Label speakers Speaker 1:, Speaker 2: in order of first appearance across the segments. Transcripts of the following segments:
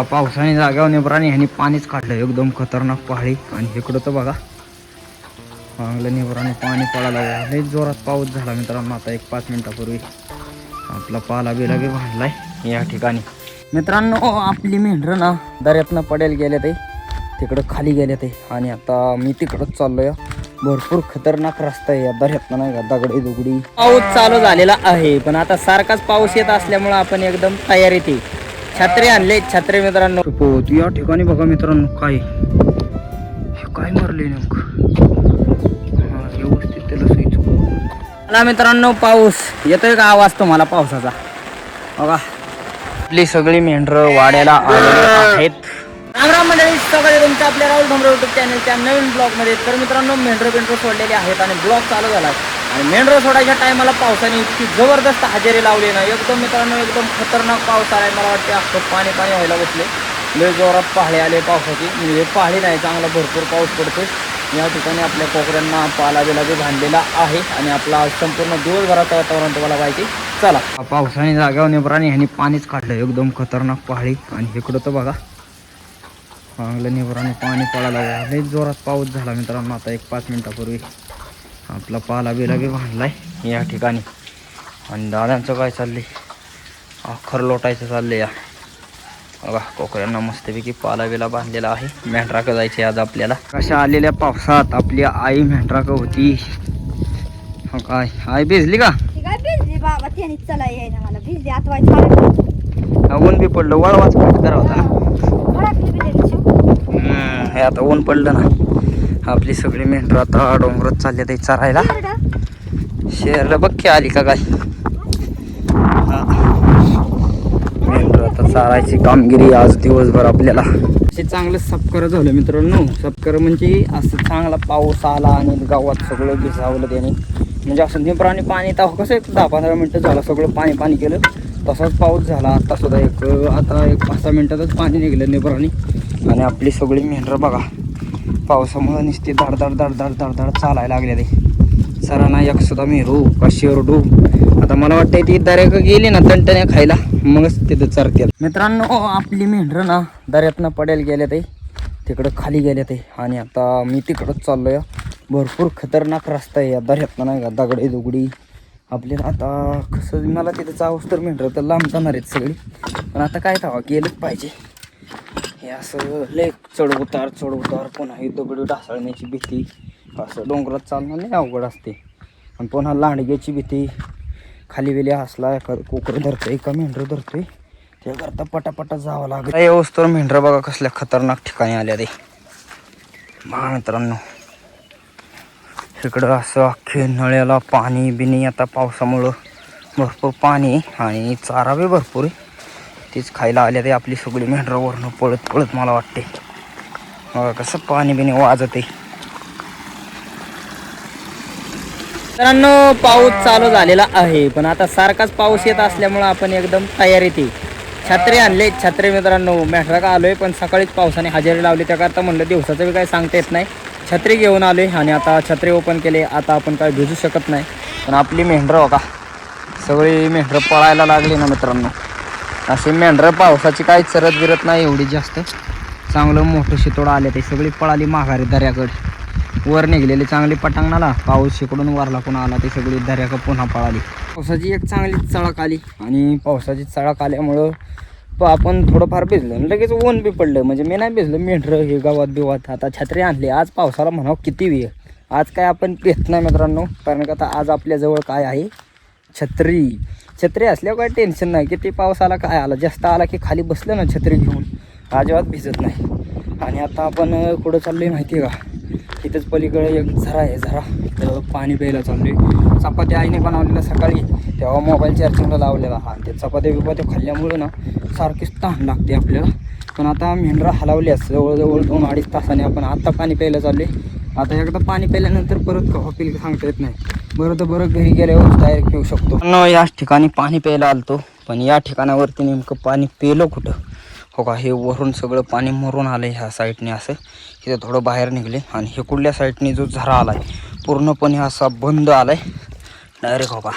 Speaker 1: पावसाने जाग्यावर निब्राणी ह्यांनी पाणीच काढलं एकदम खतरनाक पहाडी. आणि इकडं तर बघा चांगलं निब्राणी पाणी पडायला लागलं. लई जोरात पाऊस झाला मित्रांनो. आता एक 5 मिनिटापूर्वी आपला पाला बिला बी बांधलाय या ठिकाणी. मित्रांनो आपली मेंढरं ना दर्यातनं पडेल गेले ते तिकडं खाली गेले ते. आणि आता मी तिकडंच चाललोय. भरपूर खतरनाक रस्ता आहे या दर्यातनं नाही का, दगडी दुगडी. पाऊस चालू झालेला आहे पण आता सारखाच पाऊस येत असल्यामुळे आपण एकदम तयारीत आहे. छत्री आणले, छत्री मित्रांनो. या ठिकाणी बघा मित्रांनो काय काय मारले नेमकं व्यवस्थित त्याला सोयीचं. मला मित्रांनो पाऊस येतोय का आवाज तुम्हाला पावसाचा? बघा आपली सगळी मेंढरं वाड्याला आलेली आहेत. रामराम मंडळी, सगळे तुमच्या आपल्या राहुल धमरे युट्यूब चॅनलच्या नवीन ब्लॉगमध्ये. तर मित्रांनो मेंढरं सोडलेले आहेत आणि ब्लॉग चालू झाला. आणि मेंढरं सोडायच्या टायमाला पावसाने इतकी जबरदस्त हजेरी लावली ना एकदम मित्रांनो, एकदम खतरनाक पाऊस आलाय. मला वाटते अख्खं पाणी पाणी व्हायला बसले. लय जोरात पहाडे आले पावसाची. म्हणजे पहाडी नाही, चांगला भरपूर पाऊस पडतोय या ठिकाणी. आपल्या कोकऱ्यांना पाला बिला बी बांधलेला आहे आणि आपला संपूर्ण दिवसभराचं वातावरण तुम्हाला पाहिजे. चला, पावसाने जाग्यावर निब्राणी ह्यांनी पाणीच काढलं एकदम खतरनाक पहाडी. आणि इकडं तर बघा चांगलं निब्राणी पाणी पडायला लागलं. लई जोरात पाऊस झाला मित्रांनो. आता एक 5 मिनिटापूर्वी आपला पाला बिला बी बांधलाय या ठिकाणी. आणि दादांचं काय चाललंय, अख्खर लोटायचं चाललंय. या बघा कोकऱ्यांना मस्तपैकी पाला बिला बांधलेला आहे. मेंढराकं जायचे आज आपल्याला. कशा आलेल्या पावसात आपली आई मेंढराकं होती. काय आई भिजली का? ऊन बी पडलं, वळवाच करा होता ना. हे आता ऊन पडलं ना. आपली सगळी मेंढरं आता डोंगरात चालले ते चरायला. शेरला बघ की आली का काय. मेंढरं आता चारायची कामगिरी आज दिवसभर आपल्याला. असे चांगलं सपकर झालं मित्रांनो. सपकर म्हणजे असं चांगला पाऊस आला आणि गावात सगळं भिजावलं त्याने. म्हणजे असं निब्राणी पाणी तर कसं एक 10-15 मिनटं झालं सगळं पाणी पाणी केलं. तसाच पाऊस झाला आता सुद्धा आता एक 5-6 मिनिटातच पाणी निघलं निब्राणी. आणि आपली सगळी मेंढरं बघा पावसामुळे नुसती धडधड धडधड धडधड चालायला लागले ते. सरांना एक सुद्धा मेरू का शेरडू. आता मला वाटतं ती दर्याक गेली ना तंटण्या खायला मगच तिथं चरते. मित्रांनो आपली मेंढरं ना दर्यातनं पडेल गेले ते तिकडं खाली गेले ते. आणि आता मी तिकडंच चाललोय. भरपूर खतरनाक रस्ता आहे या दर्यातनं नाही का, दगडी दुगडी. आपल्याला आता कसं मला तिथं जाऊस तर मेंढरं तर लांब जाणार आहेत सगळी. पण आता काय थांबा गेलंच पाहिजे. हे असं लय चढ उतार पुन्हा ही दगडी ढासळण्याची भीती. असं डोंगरात चालणं नाही अवघड असते. आणि पुन्हा लांडग्याची भीती. खाली वेली असला एखादं कोकरं धरतोय का मेंढरं धरतोय त्याकरता पटापटा जावं लागेल. येऊस तर मेंढरं बघा कसल्या खतरनाक ठिकाणी आल्या ते बघा मित्रांनो. इकडं असं अख्खे नळ्याला पाणी बिनी. आता पावसामुळं भरपूर पाणी आणि चारा बी भरपूर आहे. तीच खायला आल्या ते आपली सगळी मेंढरं वरनं पळत पळत मला वाटते. बघा कसं पाणी बिनी वाजत आहे. मित्रांनो पाऊस चालू झालेला आहे पण आता सारखाच पाऊस येत असल्यामुळं आपण एकदम तयारीत आहे. छत्री आणले, छत्री मित्रांनो. मेंढराका आलोय पण सकाळीच पावसाने हजेरी लावली त्याकरता म्हणलं दिवसाचं बी काही सांगता येत नाही. छत्री घेऊन आलोय आणि आता छत्री ओपन केले. आता आपण काय भिजू शकत नाही. पण आपली मेंढरं बघा सगळी मेंढरं पळायला लागली ना मित्रांनो. अशी मेंढरं पावसाची काही चरत बिरत नाही एवढी जास्त. चांगलं मोठं शितोडं आले ते सगळी पळाली माघारी दर्याकडे. वर निघलेली चांगली पटांगणाला पाऊस इकडून वरला कोण आला ते सगळी दर्याकडे पुन्हा पळाली. पावसाची एक चांगली चळक आली आणि पावसाची चळक आल्यामुळं आपण थोडंफार भिजलं लगेच ऊन बी पडलं. म्हणजे मी नाही भिजलं, मेंढरं हे गावात बिवात. आता छत्री आणली. आज पावसाला म्हणावं किती वेळ. आज काय आपण भेट नाही मित्रांनो, कारण का आता आज आपल्याजवळ काय आहे छत्री. छत्री असल्यावर काय टेन्शन नाही. किती पाऊस आला काय आला, जास्त आला की खाली बसलं ना छत्री घेऊन अजिबात भिजत नाही. आणि आता आपण कुठं चाललो आहे माहिती आहे का, इथंच पलीकडे एक झरा आहे. झरा तर पाणी प्यायला चाललो आहे. चपात्या आईने बनवलेला सकाळी तेव्हा मोबाईल चार्जिंगला लावलेला. हा ते चपात्या बिपात्या खाल्ल्यामुळं ना सारखीच तहान लागते आपल्याला. पण आता मेंढरा हलावल्यास जवळजवळ 2-2.5 तासाने आपण आता पाणी प्यायला चालले. आता एकदा पाणी प्यायल्यानंतर परत कव्हा पिल सांगता येत नाही. बरं तर बरं घरी गेल्यावर डायरेक्ट पिऊ शकतो. याच ठिकाणी पाणी प्यायला आलतो पण या ठिकाणावरती नेमकं पाणी पिलं कुठं. हो का, हे वरून सगळं पाणी मरून आलं ह्या साईडने. असं इथे थोडं बाहेर निघले आणि हे कुठल्या साईडने जो झरा आला आहे पूर्णपणे असा बंद आला आहे डायरेक्ट. हो का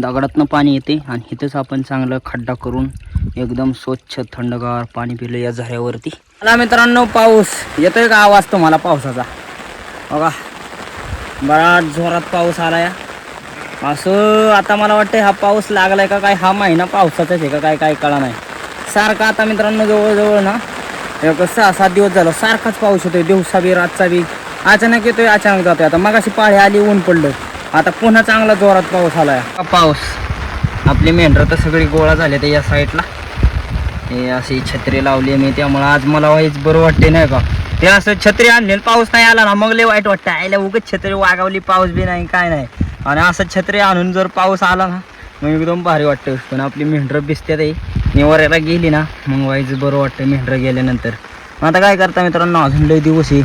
Speaker 1: दगडातनं पाणी येते आणि इथंच आपण चांगलं खड्डा करून एकदम स्वच्छ थंडगार पाणी पिलं या झऱ्यावरती. मला मित्रांनो पाऊस येतोय का आवाज तुम्हाला पावसाचा? बघा बराच जोरात पाऊस आला या. असं आता मला वाटतं हा पाऊस लागलाय का काय, हा महिना पावसाचाच आहे का काय काय कळा नाही. सारखा आता मित्रांनो जवळजवळ ना एक 6-7 दिवस झालं सारखाच पाऊस होतोय, दिवसा बी रातचा बी. अचानक येतोय अचानक जातोय. आता मगाशी पाळी आली ऊन पडलं, आता पुन्हा चांगला जोरात पाऊस आलाय. पाऊस आपली मेंढरं तर सगळी गोळा झाले ते या साईडला. हे अशी छत्री लावली मी, त्यामुळं आज मला वाईच बरं वाटते नाही का. ते असं छत्री आणली पाऊस नाही आला ना मग लय वाईट वाटतं. आयला उगच छत्री वागावली, पाऊस बी नाही काय नाही. आणि असं छत्री आणून जर पाऊस आला ना मग एकदम भारी वाटतं. पण आपली मेंढरं भिजते ते निवाऱ्याला गेली ना मग वाईच बरं वाटतं मेंढरं गेल्यानंतर. आता काय करता मित्रांनो, अजून लय दिवस आहे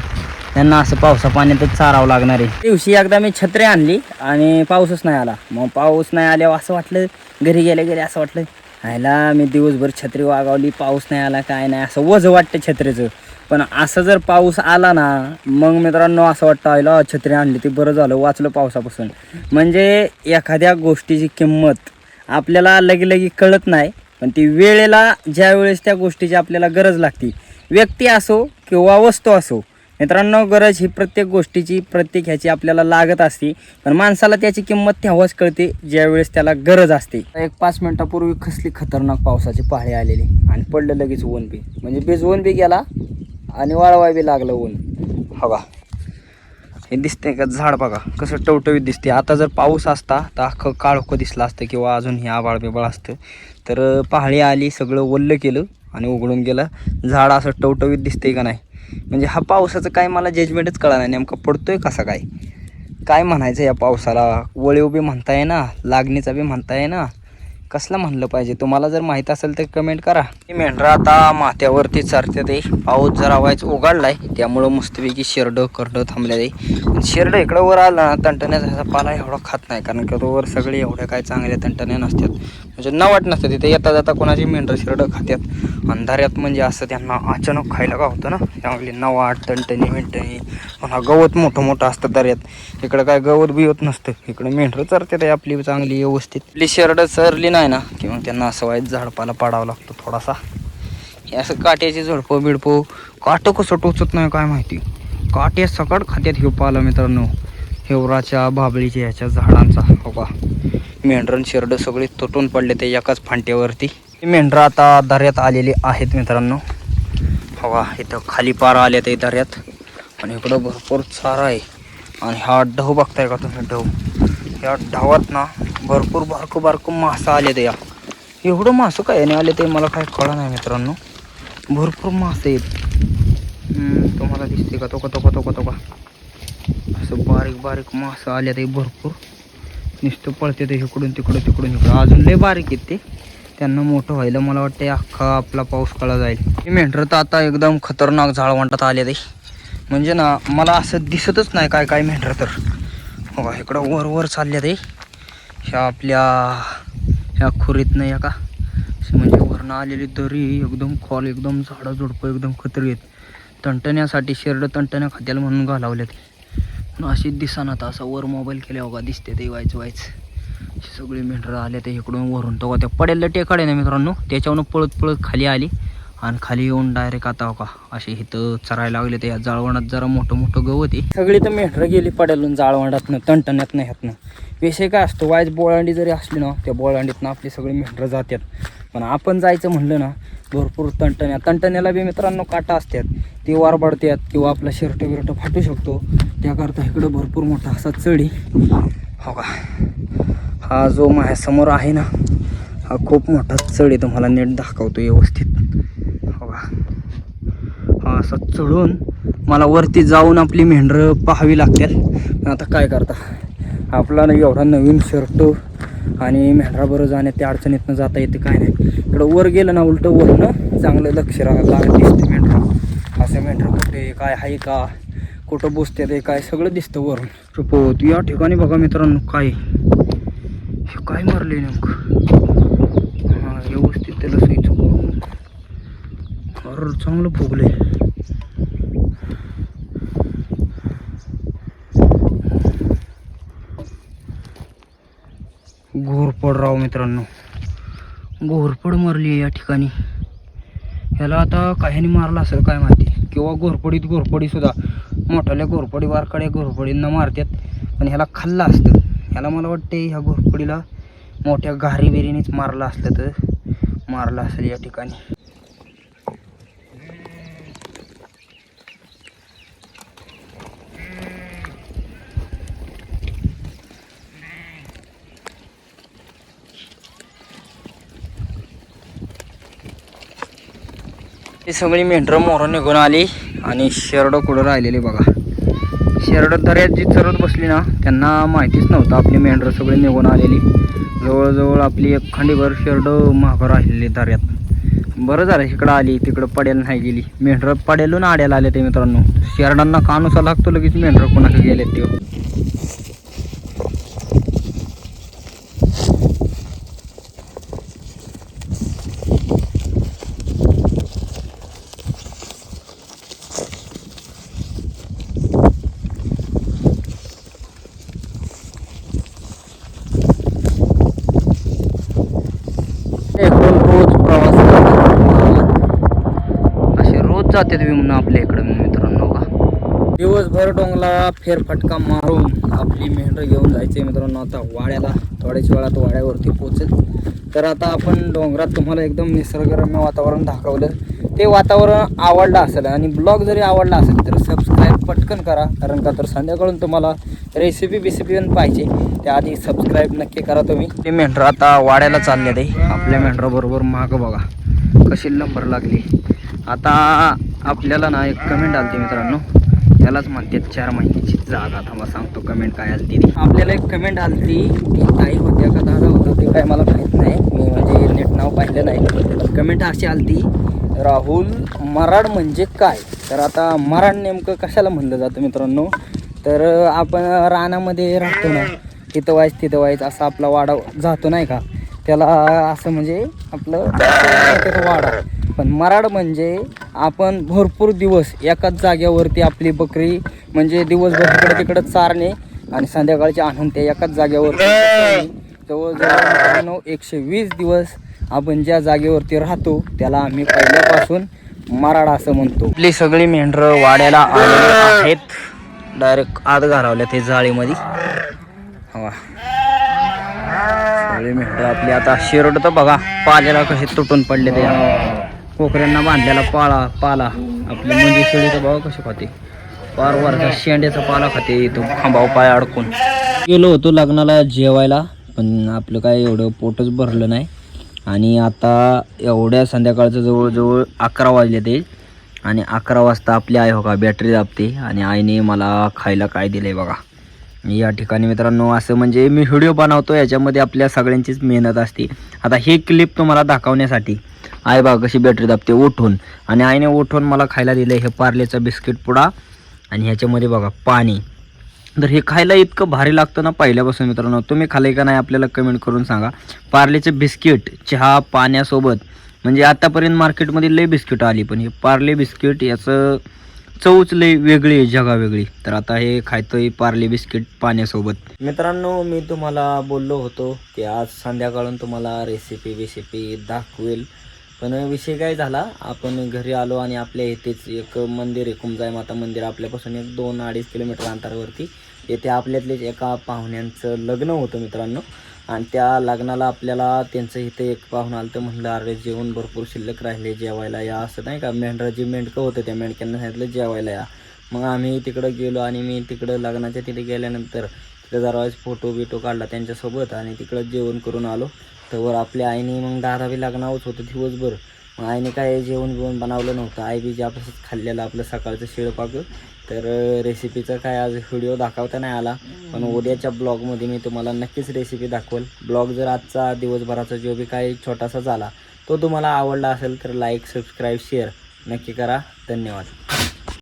Speaker 1: त्यांना असं पावसा पाण्यातच चारावं लागणार आहे. दिवशी एकदा मी छत्री आणली आणि पाऊसच नाही आला. मग पाऊस नाही आल्यावर असं वाटलं, घरी गेले असं वाटलं आयला मी दिवसभर छत्री वागावली, पाऊस नाही आला काय नाही, असं वज वाटतं छत्रीचं. पण असं जर पाऊस आला ना मग मित्रांनो असं वाटतं आयला छत्री आणली ती बरं झालं, वाचलं पावसापासून. म्हणजे एखाद्या गोष्टीची किंमत आपल्याला लगी कळत नाही, पण ती वेळेला ज्या वेळेस त्या गोष्टीची आपल्याला गरज लागते, व्यक्ती असो किंवा वस्तू असो मित्रांनो, गरज ही प्रत्येक गोष्टीची प्रत्येक ह्याची आपल्याला लागत असते. पण माणसाला त्याची किंमत तेव्हाच कळते ज्या वेळेस त्याला गरज असते. एक 5 मिनिटापूर्वी कसली खतरनाक पावसाची पाळी आलेली आणि पडलं लगेच ऊन बी, म्हणजे भिजवून बी गेला आणि वाळवाय बी लागलं ऊन. बघा हे दिसतंय का झाड, बघा कसं टवटवीत दिसते. आता जर पाऊस असता तर अख्खं काळोखं दिसलं असतं किंवा अजून हे आबाळ बिबाळ असतं. तर पहाळी आली, सगळं वल्ल केलं आणि उघडून गेलं. झाड असं टवटवीत दिसतंय का नाही. म्हणजे हा पावसाचं काय मला जजमेंटच कळा नाही, नेमका पडतोय कसा काय, काय म्हणायचं या पावसाला. वळीव बी म्हणता येईना, लागणीचा बी म्हणता येईना, कसलं म्हणलं पाहिजे. तुम्हाला जर माहीत असेल तर कमेंट करा. मेंढरं आता माथ्यावरती चरते ते, पाऊस जरा व्हायच उघडलाय त्यामुळं मस्तपैकी शेरडं करडं थांबल्या ते. शेरडं इकडं वर आलं ना तणटण्याचा पाला एवढा खात नाही, कारण की तो वर सगळे एवढ्या काय चांगल्या तणटण्या नसतात, म्हणजे नवाट नसतात. तिथे येता जाता कोणाची मेंढरं शेरडं खात्यात अंधाऱ्यात, म्हणजे असं त्यांना अचानक खायला का होतं ना, त्यामुळे नवाट तणटणी मेंढणी. पुन्हा गवत मोठं मोठं असतं दऱ्यात, इकडं काय गवत बिवत नसतं, इकडं मेंढरं चरतात आपली चांगली व्यवस्थित. आपली शेरडं चरली नाही ना की मग त्यांना असं वाईट झाडपाला पाडावा लागतो थोडासा. हे असं काट्याची झडपं बिडपं, काटं कसं टोचत नाही काय माहिती, काटे सकट खात्यात हे पाला मित्रांनो. हेवराच्या बाबळीच्या ह्याच्या झाडांचा हो का. मेंढरं शेरडं सगळी तुटून पडले ते एकाच फांट्यावरती. मेंढरं आता दऱ्यात आलेली आहेत मित्रांनो. हवा इथं खाली पार आले ते दऱ्यात आणि इकडं भरपूर चारा आहे. आणि हा ढव बघताय का तुम्ही, ढव, या ढवात ना भरपूर बारकं बारकं मासं आले ते. या एवढं मासं काय याने आले ते मला काय कळलं नाही मित्रांनो. भरपूर मासे आहेत, तुम्हाला दिसते का तो का असं बारीक बारीक मासं आले ते भरपूर. नुसतं पळते ते इकडून तिकडं अजून लय बारीक आहेत ते, त्यांना मोठं व्हायला मला वाटतं अख्खा आपला पाऊस काळा जाईल. मेंढरं तर आता एकदम खतरनाक झाळवंटात आले ते, म्हणजे ना मला असं दिसतच नाही काय काय मेंढरं तर. हो इकडं वर चालल्या ते ह्या आपल्या ह्या खोरीत नाही का, म्हणजे वरनं आलेली दरी एकदम खोल, एकदम झाडं झुडपं एकदम खतरी आहेत. तणटण्यासाठी शेरडं तणटण्या खात्याला म्हणून घालावल्या ते, अशी दिसानात असा वर मोबाईल केल्या हो का दिसते ते वायच सगळी मेंढरं आले ते इकडून वरून. तो त्या पडेल टेकाडे ना मित्रांनो, त्याच्यावरून पळत पळत खाली आली आणि खाली येऊन डायरेक्ट आता हो का असे इथं चरायला लागले. ते या जाळवणात जरा मोठं मोठं गवत आहे, सगळी तर मेंढरं गेली पडेलून जाळवणातनं तणटण्यात नाही ह्यातनं. विषय काय असतो, वायच बोळांडी जरी असली ना त्या बोळांडीतनं आपली सगळी मेंढरं जातात. पण आपण जायचं म्हणलं ना भरपूर तणटण्याला बी मित्रांनो काटा असतात, ती वारबाडतात किंवा आपला शर्ट बिर्ट फाटू शकतो. त्याकरता इकडं भरपूर मोठा असा चढी हो का. हा जो माझ्यासमोर आहे ना हा खूप मोठा चढ, तुम्हाला नेट दाखवतो व्यवस्थित हो का. हा असा चढून मला वरती जाऊन आपली मेंढरं पाहावी लागतात. आता काय करता, आपला नाही एवढा नवीन शर्ट आणि मेंढरा बरं जाण्यात त्या अडचणीतनं जाता येते काय नाही. इकडं वर गेलं ना उलटं वरनं चांगलं लक्ष राहायला दिसते मेंढरा. असं मेंढरा कुठे काय आहे का, कुठं बसते ते काय सगळं दिसतं वरून. सपोज या ठिकाणी बघा मित्रांनो काय हे काय मारले नेमकं. हा व्यवस्थित त्याला सही चुकून चांगलं फुगले. घोरपड राव मित्रांनो, घोरपड मरली या ठिकाणी. ह्याला आता काह्याने मारला असेल काय माहिती, किंवा घोरपडी सुद्धा मोठाल्या घोरपडी बारकाड्या घोरपडींना मारतात, पण ह्याला खाल्लं असतं. ह्याला मला वाटते ह्या घोरपडीला मोठ्या घारी बिरीनेच मारलं असलं तर मारलं असेल या ठिकाणी. ही सगळी मेंढरं मोहरं निघून आली आणि शेरडं कुठं राहिलेली बघा. शेरडं दर्यात जी चरत बसली ना, त्यांना माहितीच नव्हतं आपली मेंढरं सगळी निघून आलेली. जवळजवळ आपली एक खंडीभर शेरडं मागं राहिलेली दर्यात. बरं झालं इकडं आली, तिकडं पड्याला नाही गेली. मेंढरं पड्यालून आड्याला आले ते मित्रांनो. शेरडांना कानुसा लागतो लगेच मेंढरं कोणाकडे गेले ते. रोज प्रवास असे रोज जाते विमान आपल्या इकडं मित्रांनो का. दिवसभर डोंगला फेरफटका मारून आपली मेंढरं घेऊन जायचे मित्रांनो आता वाड्याला. थोड्याच वेळात वाड्यावरती पोहोचेल. तर आता आपण डोंगरात तुम्हाला एकदम निसर्गरम्य वातावरण दाखवलं. ते वातावरण आवडलं असेल आणि ब्लॉग जरी आवडला असेल तर सबस्क्राईब पटकन करा, कारण का तर संध्याकाळून तुम्हाला रेसिपी पण पाहिजे, त्याआधी सबस्क्राईब नक्की करा तुम्ही. ते मेंढरं आता वाड्याला चालले ते. आपल्या मेंढराबरोबर मागं बघा कशी नंबर लागली. आता आपल्याला ना एक कमेंट आली मित्रांनो, त्यालाच म्हणते 4 महिन्याची जागा. थांबा सांगतो कमेंट काय आली ती. आपल्याला एक कमेंट आली ती ताई होत्या का दादा होता ते काय मला माहीत नाही, मी म्हणजे नीट नाव पाहिलं नाही. कमेंट अशी आली, राहुल मराड म्हणजे काय. तर आता मराड नेमकं कशाला म्हणलं जातं मित्रांनो, तर आपण रानामध्ये राहतो ना, तिथं व्हायचं असं आपला वाडा जातो नाही का, त्याला असं म्हणजे आपलं वाडा. पण मराड म्हणजे आपण भरपूर दिवस एकाच जाग्यावरती आपली बकरी म्हणजे दिवसभर इकडे तिकडं चारणे आणि संध्याकाळची आणून ते एकाच जाग्यावर जवळजवळ 120 दिवस आपण ज्या जागेवरती राहतो त्याला आम्ही पहिल्यापासून मराड असं म्हणतो. आपली सगळी मेंढरं वाड्याला आलेली आहेत. डायरेक्ट आत घालवल्या ते जाळीमध्ये. हवा सगळी मेंढरं आपली आता शेरड तर बघा पाल्याला कसे तुटून पडले ते. कोकऱ्यांना बांधलेला पाला आपली म्हणजे शेळी तर बघा कशी खाते. पार वरचा शेंड्याचा पाला खाते. तो खांबाव पाय अडकून. गेलो होतो लग्नाला जेवायला, पण आपलं काय एवढं पोटच भरलं नाही. आणि आता एवढ्या संध्याकाळचं जवळजवळ 11 वाजले ते. आणि 11 वाजता आपली आई हो का बॅटरी दाबते आणि आईने मला खायला काय दिलं आहे बघा. या ठिकाणी मित्रांनो असं म्हणजे मी व्हिडिओ बनवतो, याच्यामध्ये आपल्या सगळ्यांचीच मेहनत असते. आता ही क्लिप तुम्हाला दाखवण्यासाठी आई बघा कशी बॅटरी दाबते उठून, आणि आईने उठून मला खायला दिलं हे पार्लेचा बिस्किट पुडा आणि ह्याच्यामध्ये बघा पाणी. तर हे खायला इतकं भारी लागतं ना पहिल्यापासून मित्रांनो. तुम्ही खाल्लंय का नाही आपल्याला कमेंट करून सांगा. पार्लेचे बिस्किट चहा पाण्यासोबत, म्हणजे आतापर्यंत मार्केटमध्ये लय बिस्किट आली, पण हे पार्ले बिस्किट याचं चवच लय वेगळी आहे, जगा वेगळी. तर आता हे खायतोय पार्ले बिस्किट पाण्यासोबत. मित्रांनो मी तुम्हाला बोललो होतो की आज संध्याकाळून तुम्हाला रेसिपी दाखवेल, पण विषय काय झाला, आपण घरी आलो आणि आपल्या इथेच एक मंदिर आहे, कुमजाई माता मंदिर, आपल्यापासून एक 2-2.5 किलोमीटर अंतरावरती. येथे आपल्यातलेच एका पाहुण्यांचं लग्न होतं मित्रांनो. आणि त्या लग्नाला आपल्याला त्यांचं इथे एक पाहुणं आलं तर म्हणलं अरे जेवण भरपूर शिल्लक राहिले, जेवायला या, असं नाही का. मेंढराची मेंढकं होतं, त्या मेंढक्यांना सांगितलं जेवायला या. मग आम्ही तिकडं गेलो आणि मी तिकडं लग्नाच्या तिथे गेल्यानंतर तिथं जरा फोटो काढला त्यांच्यासोबत आणि तिकडं जेवण करून आलो. तर आपल्या आईने मग दादा बी लग्नावच होतं दिवसभर. मग आईने काय जेवण बनवलं नव्हतं, आई बी ज्यापासून खाल्लेलं आपलं सकाळचं शिळपाक. तर रेसिपीचा काय आज व्हिडिओ दाखवता नाही आला, पण उद्याच्या ब्लॉगमध्ये मी तुम्हाला नक्कीच रेसिपी दाखवेल. ब्लॉग जर आजचा दिवसभराचा जो बी काही छोटासा झाला तो तुम्हाला आवडला असेल तर लाईक सबस्क्राईब शेअर नक्की करा. धन्यवाद.